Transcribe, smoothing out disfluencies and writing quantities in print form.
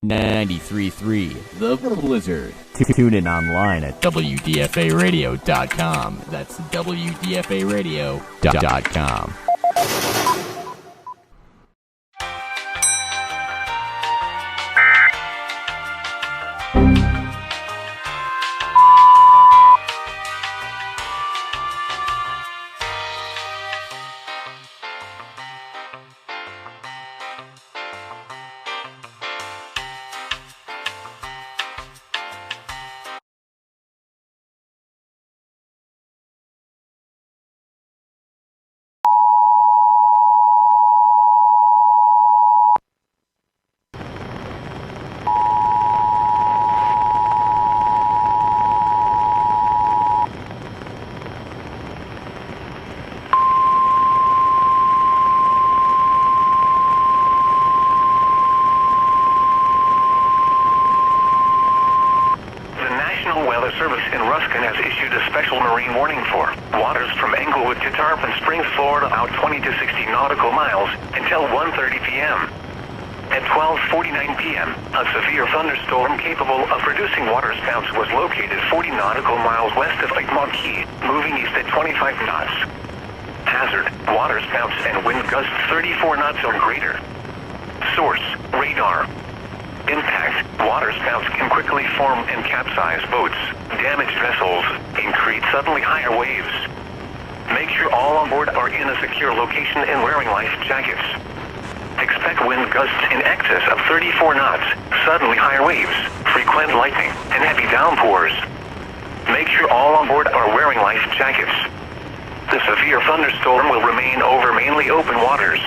93.3 The Blizzard. Tune in online at WDFAradio.com. That's WDFAradio.com. Service in Ruskin has issued a special marine warning for waters from Englewood to Tarpon Springs, Florida, out 20 to 60 nautical miles until 1:30 p.m. At 12:49 p.m., a severe thunderstorm capable of producing waterspouts was located 40 nautical miles west of Egmont Key, moving east at 25 knots. Hazard: waterspouts and wind gusts 34 knots or greater. Source: radar. Impact: waterspouts can quickly form and capsize boats, damage vessels, and create suddenly higher waves. Make sure all on board are in a secure location and wearing life jackets. Expect wind gusts in excess of 34 knots, suddenly higher waves, frequent lightning, and heavy downpours. Make sure all on board are wearing life jackets. The severe thunderstorm will remain over mainly open waters.